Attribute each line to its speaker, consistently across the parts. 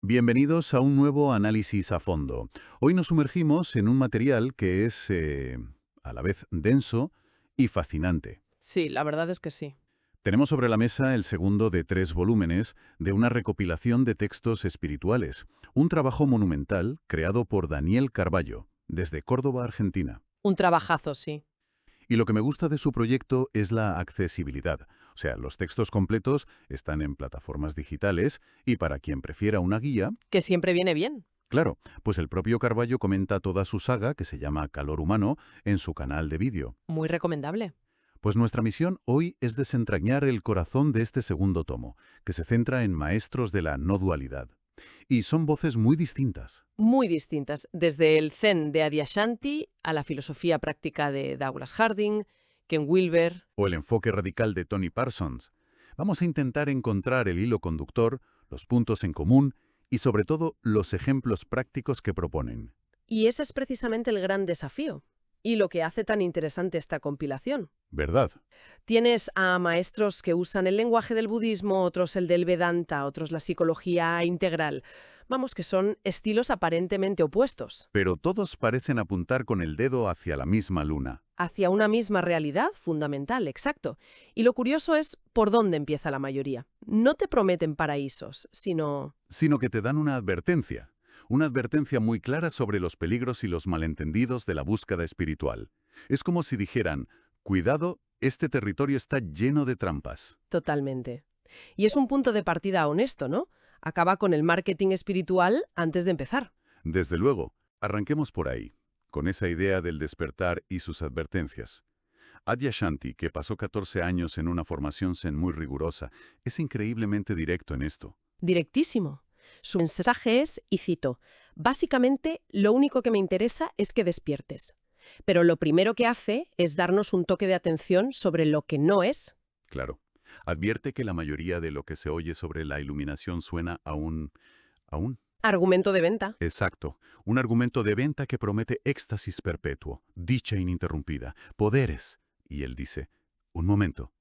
Speaker 1: Bienvenidos a un nuevo análisis a fondo. Hoy nos sumergimos en un material que es a la vez denso y fascinante.
Speaker 2: Sí, la verdad es que sí.
Speaker 1: Tenemos sobre la mesa el segundo de 3 volúmenes de una recopilación de textos espirituales, un trabajo monumental creado por Daniel Carballo, desde Córdoba, Argentina.
Speaker 2: Un trabajazo, sí.
Speaker 1: Y lo que me gusta de su proyecto es la accesibilidad. O sea, los textos completos están en plataformas digitales y para quien prefiera una guía,
Speaker 2: Que siempre viene bien.
Speaker 1: claro, pues el propio Carballo comenta toda su saga, que se llama Calor Humano, en su canal de vídeo.
Speaker 2: Muy recomendable.
Speaker 1: Pues nuestra misión hoy es desentrañar el corazón de este segundo tomo, que se centra en maestros de la no dualidad. Y son voces muy distintas.
Speaker 2: Muy distintas, desde el Zen de Adyashanti a la filosofía práctica de Douglas Harding, Ken Wilber.
Speaker 1: O el enfoque radical de Tony Parsons. Vamos a intentar encontrar el hilo conductor, los puntos en común y sobre todo los ejemplos prácticos que proponen.
Speaker 2: Y ese es precisamente el gran desafío. Y lo que hace tan interesante esta compilación.
Speaker 1: ¿Verdad?
Speaker 2: Tienes a maestros que usan el lenguaje del budismo, otros el del Vedanta, otros la psicología integral. Vamos, que son estilos aparentemente opuestos.
Speaker 1: Pero todos parecen apuntar con el dedo hacia la misma luna.
Speaker 2: Hacia una misma realidad fundamental, exacto. Y lo curioso es por dónde empieza la mayoría. No te prometen paraísos, sino...
Speaker 1: Sino que te dan una advertencia muy clara sobre los peligros y los malentendidos de la búsqueda espiritual. Es como si dijeran, cuidado, este territorio está lleno de trampas.
Speaker 2: Totalmente. Y es un punto de partida honesto, ¿no? Acaba con el marketing espiritual antes de empezar.
Speaker 1: Desde luego, arranquemos por ahí, con esa idea del despertar y sus advertencias. Adyashanti, que pasó 14 años en una formación zen muy rigurosa, es increíblemente directo en esto.
Speaker 2: Directísimo. Su mensaje es, y cito, básicamente lo único que me interesa es que despiertes. Pero lo primero que hace es darnos un toque de atención sobre lo que no es.
Speaker 1: Claro, advierte que la mayoría de lo que se oye sobre la iluminación suena a un...
Speaker 2: Argumento de venta.
Speaker 1: Exacto, un argumento de venta que promete éxtasis perpetuo, dicha ininterrumpida, poderes. Y él dice, un momento,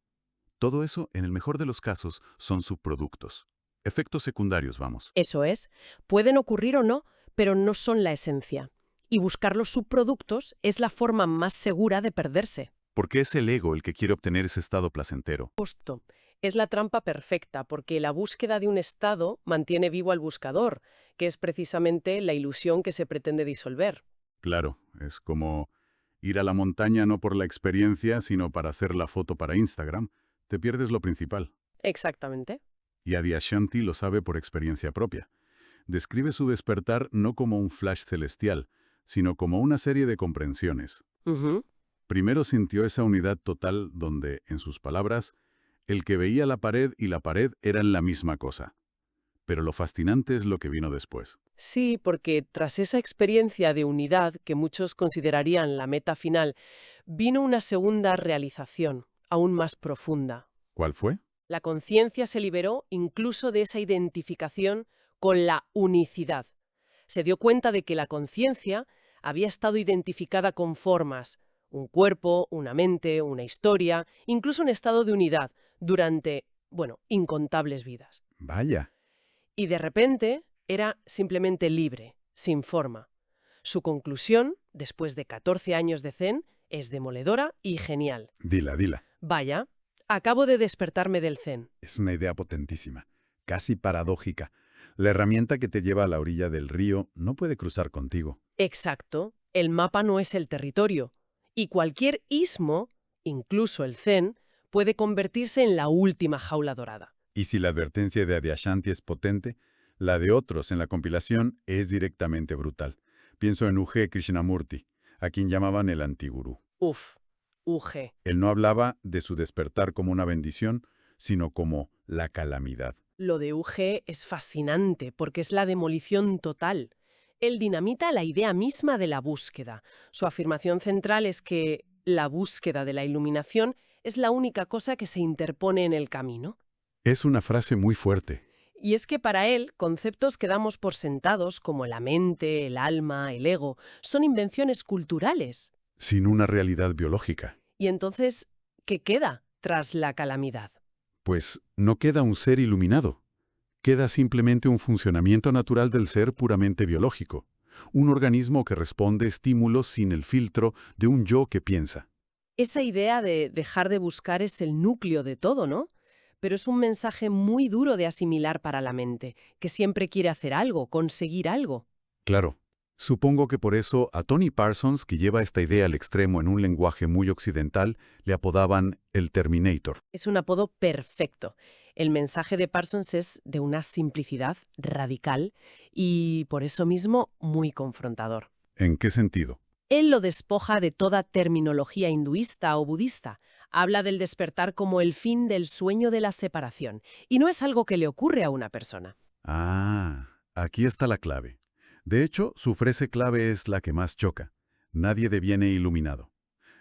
Speaker 1: todo eso, en el mejor de los casos, son subproductos. Efectos secundarios, vamos.
Speaker 2: Eso es. Pueden ocurrir o no, pero no son la esencia. Y buscar los subproductos es la forma más segura de perderse.
Speaker 1: Porque es el ego el que quiere obtener ese estado placentero.
Speaker 2: Justo. Es la trampa perfecta, porque la búsqueda de un estado mantiene vivo al buscador, que es precisamente la ilusión que se pretende disolver.
Speaker 1: Claro, es como ir a la montaña no por la experiencia, sino para hacer la foto para Instagram. Te pierdes lo principal.
Speaker 2: Exactamente.
Speaker 1: Y Adyashanti lo sabe por experiencia propia. Describe su despertar no como un flash celestial, sino como una serie de comprensiones.
Speaker 2: Ujú.
Speaker 1: Primero sintió esa unidad total donde, en sus palabras, el que veía la pared y la pared eran la misma cosa. Pero lo fascinante es lo que vino después.
Speaker 2: Sí, porque tras esa experiencia de unidad, que muchos considerarían la meta final, vino una segunda realización, aún más profunda.
Speaker 1: ¿Cuál fue?
Speaker 2: La conciencia se liberó incluso de esa identificación con la unicidad. Se dio cuenta de que la conciencia había estado identificada con formas, un cuerpo, una mente, una historia, incluso un estado de unidad, durante, incontables vidas.
Speaker 1: Vaya.
Speaker 2: Y de repente era simplemente libre, sin forma. Su conclusión, después de 14 años de Zen, es demoledora y genial.
Speaker 1: Dila.
Speaker 2: Vaya, acabo de despertarme del Zen.
Speaker 1: Es una idea potentísima, casi paradójica. La herramienta que te lleva a la orilla del río no puede cruzar contigo.
Speaker 2: Exacto, el mapa no es el territorio. Y cualquier istmo, incluso el Zen, puede convertirse en la última jaula dorada.
Speaker 1: Y si la advertencia de Adyashanti es potente, la de otros en la compilación es directamente brutal. Pienso en U.G. Krishnamurti, a quien llamaban el antigurú.
Speaker 2: Uf, UG.
Speaker 1: Él no hablaba de su despertar como una bendición, sino como la calamidad.
Speaker 2: Lo de UG es fascinante porque es la demolición total. Él dinamita la idea misma de la búsqueda. Su afirmación central es que la búsqueda de la iluminación es la única cosa que se interpone en el camino.
Speaker 1: Es una frase muy fuerte.
Speaker 2: Y es que para él, conceptos que damos por sentados como la mente, el alma, el ego, son invenciones culturales.
Speaker 1: Sin una realidad biológica.
Speaker 2: Y entonces, ¿qué queda tras la calamidad?
Speaker 1: Pues no queda un ser iluminado. Queda simplemente un funcionamiento natural del ser puramente biológico. Un organismo que responde estímulos sin el filtro de un yo que piensa.
Speaker 2: Esa idea de dejar de buscar es el núcleo de todo, ¿no? Pero es un mensaje muy duro de asimilar para la mente, que siempre quiere hacer algo, conseguir algo.
Speaker 1: Claro. Supongo que por eso a Tony Parsons, que lleva esta idea al extremo en un lenguaje muy occidental, le apodaban el Terminator.
Speaker 2: Es un apodo perfecto. El mensaje de Parsons es de una simplicidad radical y, por eso mismo, muy confrontador.
Speaker 1: ¿En qué sentido?
Speaker 2: Él lo despoja de toda terminología hinduista o budista. Habla del despertar como el fin del sueño de la separación. Y no es algo que le ocurre a una persona.
Speaker 1: Ah, aquí está la clave. De hecho, su frase clave es la que más choca. Nadie deviene iluminado.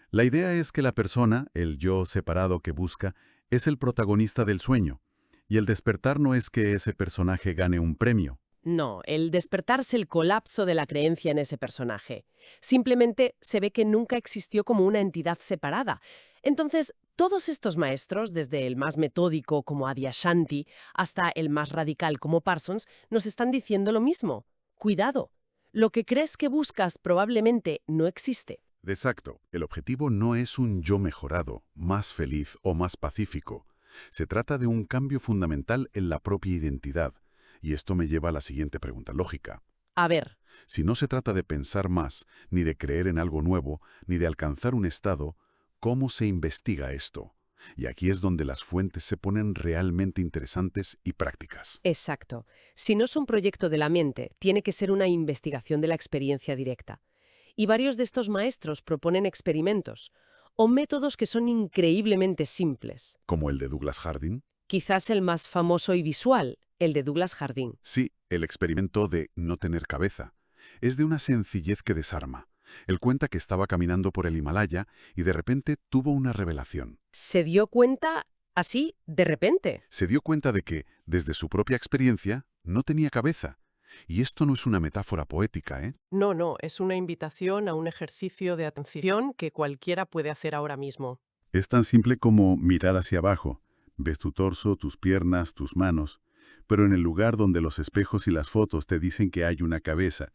Speaker 1: La idea es que la persona, el yo separado que busca, es el protagonista del sueño. Y el despertar no es que ese personaje gane un premio.
Speaker 2: No, el despertarse el colapso de la creencia en ese personaje. Simplemente se ve que nunca existió como una entidad separada. Entonces, todos estos maestros, desde el más metódico como Adyashanti hasta el más radical como Parsons, nos están diciendo lo mismo. Cuidado, lo que crees que buscas probablemente no existe.
Speaker 1: Exacto. El objetivo no es un yo mejorado, más feliz o más pacífico. Se trata de un cambio fundamental en la propia identidad. Y esto me lleva a la siguiente pregunta lógica.
Speaker 2: A ver,
Speaker 1: Si no se trata de pensar más, ni de creer en algo nuevo, ni de alcanzar un estado, ¿cómo se investiga esto? Y aquí es donde las fuentes se ponen realmente interesantes y prácticas.
Speaker 2: exacto. Si no es un proyecto de la mente, tiene que ser una investigación de la experiencia directa. Y varios de estos maestros proponen experimentos o métodos que son increíblemente simples.
Speaker 1: ¿Como el de Douglas Harding?
Speaker 2: Quizás el más famoso y visual, el de Douglas Harding.
Speaker 1: Sí, el experimento de no tener cabeza. Es de una sencillez que desarma. Él cuenta que estaba caminando por el Himalaya y de repente tuvo una revelación.
Speaker 2: Se dio cuenta así, de repente.
Speaker 1: Se dio cuenta de que, desde su propia experiencia, no tenía cabeza. Y esto no es una metáfora poética, ¿eh?
Speaker 2: No, no, es una invitación a un ejercicio de atención que cualquiera puede hacer ahora mismo.
Speaker 1: Es tan simple como mirar hacia abajo. Ves tu torso, tus piernas, tus manos. Pero en el lugar donde los espejos y las fotos te dicen que hay una cabeza,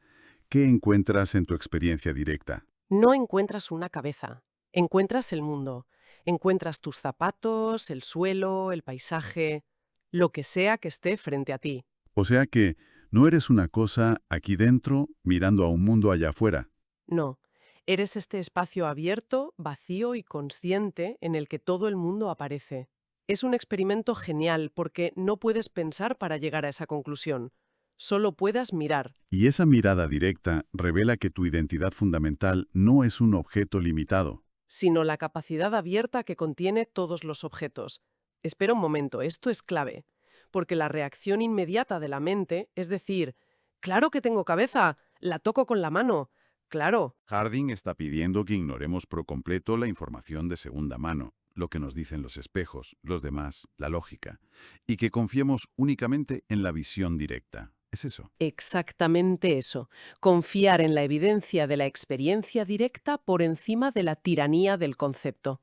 Speaker 1: ¿qué encuentras en tu experiencia directa?
Speaker 2: No encuentras una cabeza, encuentras el mundo. Encuentras tus zapatos, el suelo, el paisaje, lo que sea que esté frente a ti.
Speaker 1: O sea que no eres una cosa aquí dentro mirando a un mundo allá afuera.
Speaker 2: No, eres este espacio abierto, vacío y consciente en el que todo el mundo aparece. Es un experimento genial porque no puedes pensar para llegar a esa conclusión. Solo puedas mirar.
Speaker 1: Y esa mirada directa revela que tu identidad fundamental no es un objeto limitado.
Speaker 2: Sino la capacidad abierta que contiene todos los objetos. Espera un momento, esto es clave, porque la reacción inmediata de la mente es decir, claro que tengo cabeza, la toco con la mano, claro,
Speaker 1: Harding está pidiendo que ignoremos por completo la información de segunda mano, lo que nos dicen los espejos, los demás, la lógica, y que confiemos únicamente en la visión directa. ¿Es eso?
Speaker 2: exactamente eso, confiar en la evidencia de la experiencia directa por encima de la tiranía del concepto.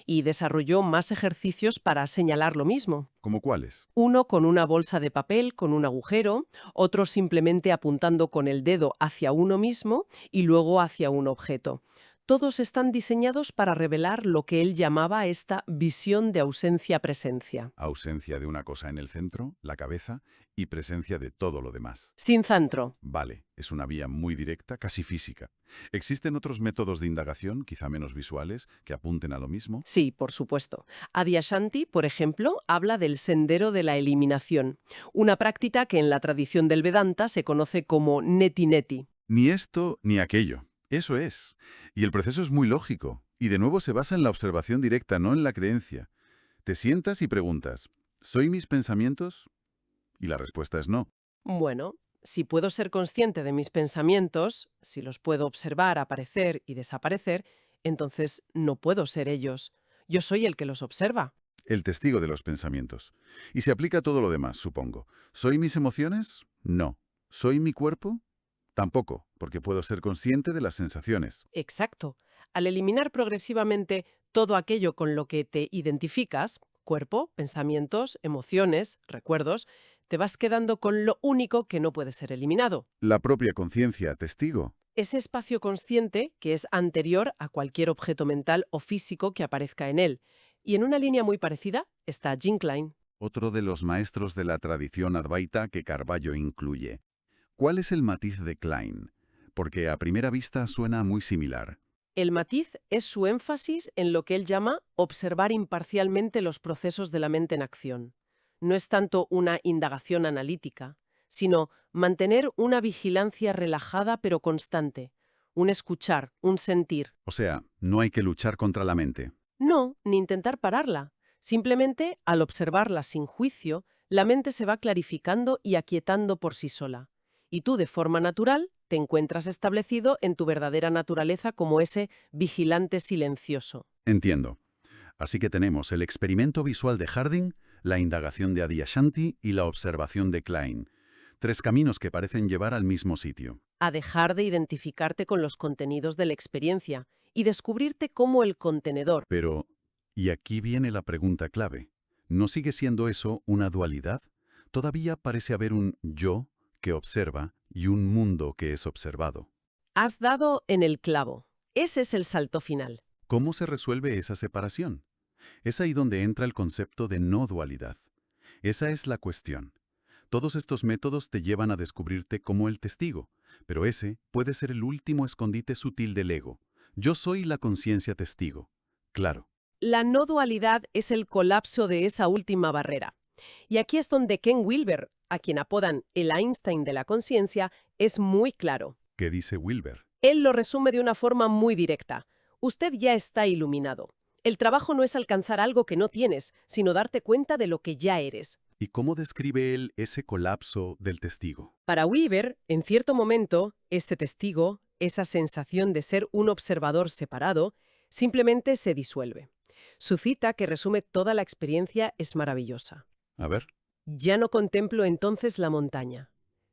Speaker 2: Y desarrolló más ejercicios para señalar lo mismo.
Speaker 1: ¿Cómo cuáles?
Speaker 2: Uno con una bolsa de papel con un agujero, otro simplemente apuntando con el dedo hacia uno mismo y luego hacia un objeto. Todos están diseñados para revelar lo que él llamaba esta visión de ausencia-presencia.
Speaker 1: Ausencia de una cosa en el centro, la cabeza, y presencia de todo lo demás.
Speaker 2: Sin centro.
Speaker 1: Vale, es una vía muy directa, casi física. ¿Existen otros métodos de indagación, quizá menos visuales, que apunten a lo mismo?
Speaker 2: Sí, por supuesto. Adyashanti, por ejemplo, habla del sendero de la eliminación, una práctica que en la tradición del Vedanta se conoce como neti neti.
Speaker 1: Ni esto ni aquello. Eso es. Y el proceso es muy lógico. Y de nuevo se basa en la observación directa, no en la creencia. Te sientas y preguntas, ¿soy mis pensamientos? Y la respuesta es no.
Speaker 2: Bueno, si puedo ser consciente de mis pensamientos, si los puedo observar, aparecer y desaparecer, entonces no puedo ser ellos. Yo soy el que los observa.
Speaker 1: El testigo de los pensamientos. Y se aplica a todo lo demás, supongo. ¿Soy mis emociones? No. ¿Soy mi cuerpo? Tampoco, porque puedo ser consciente de las sensaciones.
Speaker 2: Exacto. Al eliminar progresivamente todo aquello con lo que te identificas, cuerpo, pensamientos, emociones, recuerdos, Te vas quedando con lo único que no puede ser eliminado.
Speaker 1: La propia conciencia, testigo.
Speaker 2: Ese espacio consciente que es anterior a cualquier objeto mental o físico que aparezca en él. Y en una línea muy parecida está Jean Klein.
Speaker 1: Otro de los maestros de la tradición advaita que Carballo incluye. ¿Cuál es el matiz de Klein? Porque a primera vista suena muy similar.
Speaker 2: El matiz es su énfasis en lo que él llama observar imparcialmente los procesos de la mente en acción. No es tanto una indagación analítica, sino mantener una vigilancia relajada pero constante, un escuchar, un sentir.
Speaker 1: O sea, no hay que luchar contra la mente.
Speaker 2: No, ni intentar pararla. Simplemente, al observarla sin juicio, la mente se va clarificando y aquietando por sí sola. Y tú, de forma natural, te encuentras establecido en tu verdadera naturaleza como ese vigilante silencioso.
Speaker 1: Entiendo. Así que tenemos el experimento visual de Harding, la indagación de Adyashanti y la observación de Klein. 3 caminos que parecen llevar al mismo sitio.
Speaker 2: A dejar de identificarte con los contenidos de la experiencia y descubrirte como el contenedor.
Speaker 1: Pero, y aquí viene la pregunta clave, ¿no sigue siendo eso una dualidad? Todavía parece haber un yo que observa y un mundo que es observado.
Speaker 2: Has dado en el clavo. Ese es el salto final.
Speaker 1: ¿Cómo se resuelve esa separación? Es ahí donde entra el concepto de no dualidad. Esa es la cuestión. Todos estos métodos te llevan a descubrirte como el testigo, pero ese puede ser el último escondite sutil del ego. Yo soy la conciencia testigo. Claro.
Speaker 2: La no dualidad es el colapso de esa última barrera. Y aquí es donde Ken Wilber, a quien apodan el Einstein de la conciencia, es muy claro.
Speaker 1: ¿Qué dice Wilber?
Speaker 2: Él lo resume de una forma muy directa. Usted ya está iluminado. El trabajo no es alcanzar algo que no tienes, sino darte cuenta de lo que ya eres.
Speaker 1: ¿Y cómo describe él ese colapso del testigo?
Speaker 2: Para Weaver, en cierto momento, ese testigo, esa sensación de ser un observador separado, simplemente se disuelve. Su cita, que resume toda la experiencia, es maravillosa.
Speaker 1: A ver.
Speaker 2: Ya no contemplo entonces la montaña,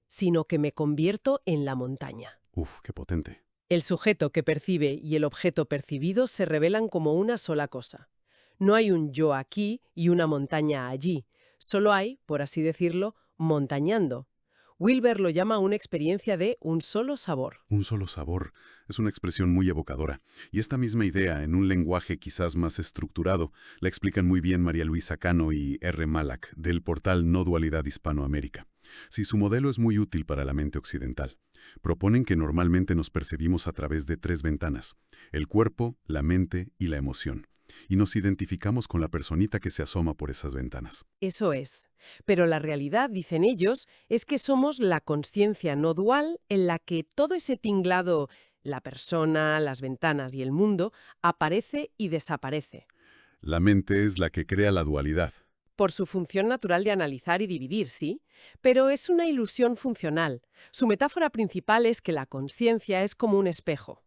Speaker 2: sino que me convierto en la montaña.
Speaker 1: Uf, qué potente.
Speaker 2: El sujeto que percibe y el objeto percibido se revelan como una sola cosa. No hay un yo aquí y una montaña allí. Solo hay, por así decirlo, montañando. Wilber lo llama una experiencia de un solo sabor.
Speaker 1: Un solo sabor. Es una expresión muy evocadora. Y esta misma idea, en un lenguaje quizás más estructurado, la explican muy bien María Luisa Cano y R. Malak, del portal No Dualidad Hispanoamérica. Sí, su modelo es muy útil para la mente occidental. Proponen que normalmente nos percibimos a través de 3 ventanas: el cuerpo, la mente y la emoción. Y nos identificamos con la personita que se asoma por esas ventanas.
Speaker 2: Eso es. Pero la realidad, dicen ellos, es que somos la consciencia no dual en la que todo ese tinglado, la persona, las ventanas y el mundo, aparece y desaparece.
Speaker 1: La mente es la que crea la dualidad.
Speaker 2: Por su función natural de analizar y dividir, sí, pero es una ilusión funcional. Su metáfora principal es que la conciencia es como un espejo.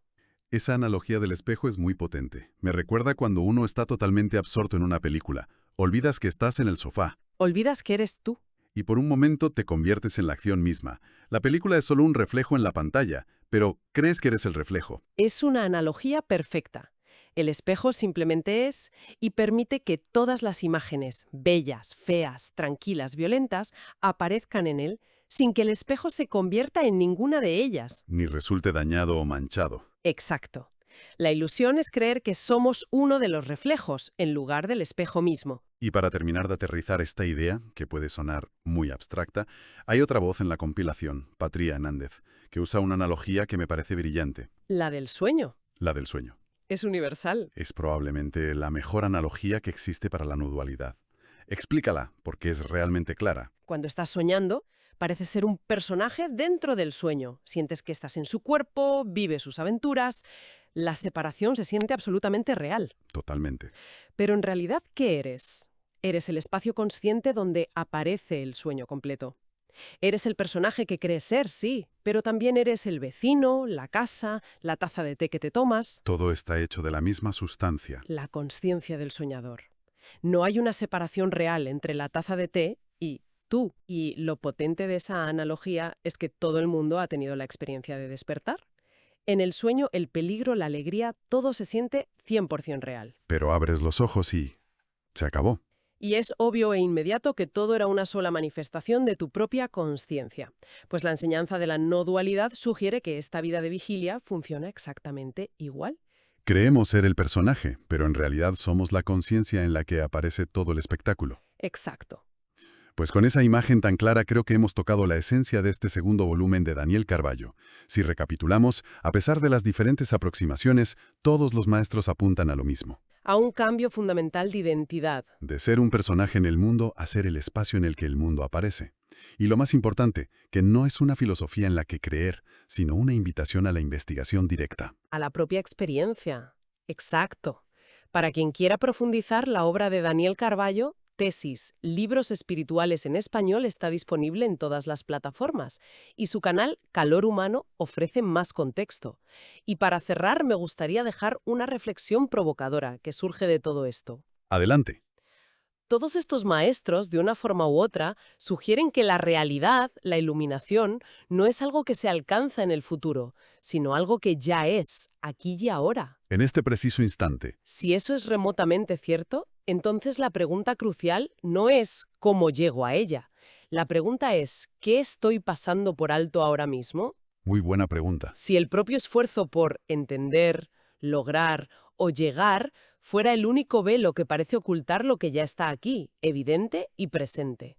Speaker 1: Esa analogía del espejo es muy potente. Me recuerda cuando uno está totalmente absorto en una película. Olvidas que estás en el sofá.
Speaker 2: Olvidas que eres tú.
Speaker 1: Y por un momento te conviertes en la acción misma. La película es solo un reflejo en la pantalla, pero crees que eres el reflejo.
Speaker 2: Es una analogía perfecta. El espejo simplemente es y permite que todas las imágenes, bellas, feas, tranquilas, violentas, aparezcan en él sin que el espejo se convierta en ninguna de ellas.
Speaker 1: Ni resulte dañado o manchado.
Speaker 2: Exacto. La ilusión es creer que somos uno de los reflejos en lugar del espejo mismo.
Speaker 1: Y para terminar de aterrizar esta idea, que puede sonar muy abstracta, hay otra voz en la compilación, Patria Hernández, que usa una analogía que me parece brillante,
Speaker 2: La del sueño.
Speaker 1: la del sueño.
Speaker 2: Es universal.
Speaker 1: Es probablemente la mejor analogía que existe para la no dualidad. Explícala, porque es realmente clara.
Speaker 2: Cuando estás soñando, parece ser un personaje dentro del sueño. Sientes que estás en su cuerpo, vives sus aventuras. La separación se siente absolutamente real.
Speaker 1: Totalmente.
Speaker 2: Pero en realidad, ¿qué eres? Eres el espacio consciente donde aparece el sueño completo. Eres el personaje que crees ser, sí, pero también eres el vecino, la casa, la taza de té que te tomas,
Speaker 1: Todo está hecho de la misma sustancia.
Speaker 2: la consciencia del soñador. No hay una separación real entre la taza de té y tú. Y lo potente de esa analogía es que todo el mundo ha tenido la experiencia de despertar. En el sueño, el peligro, la alegría, todo se siente 100% real.
Speaker 1: Pero abres los ojos y se acabó.
Speaker 2: Y es obvio e inmediato que todo era una sola manifestación de tu propia consciencia, pues la enseñanza de la no dualidad sugiere que esta vida de vigilia funciona exactamente igual.
Speaker 1: Creemos ser el personaje, pero en realidad somos la conciencia en la que aparece todo el espectáculo.
Speaker 2: Exacto.
Speaker 1: Pues con esa imagen tan clara creo que hemos tocado la esencia de este segundo volumen de Daniel Carballo. Si recapitulamos, a pesar de las diferentes aproximaciones, todos los maestros apuntan a lo mismo.
Speaker 2: A un cambio fundamental de identidad.
Speaker 1: De ser un personaje en el mundo a ser el espacio en el que el mundo aparece. Y lo más importante, que no es una filosofía en la que creer, sino una invitación a la investigación directa.
Speaker 2: A la propia experiencia. Exacto. Para quien quiera profundizar, la obra de Daniel Carballo, Tesis, Libros Espirituales en Español, está disponible en todas las plataformas y su canal Calor Humano ofrece más contexto. Y para cerrar, me gustaría dejar una reflexión provocadora que surge de todo esto.
Speaker 1: Adelante.
Speaker 2: Todos estos maestros, de una forma u otra, sugieren que la realidad, la iluminación, no es algo que se alcanza en el futuro, sino algo que ya es, aquí y ahora.
Speaker 1: En este preciso instante,
Speaker 2: Si eso es remotamente cierto, entonces la pregunta crucial no es ¿cómo llego a ella? La pregunta es ¿qué estoy pasando por alto ahora mismo?
Speaker 1: muy buena pregunta.
Speaker 2: Si el propio esfuerzo por entender, lograr o llegar fuera el único velo que parece ocultar lo que ya está aquí, evidente y presente.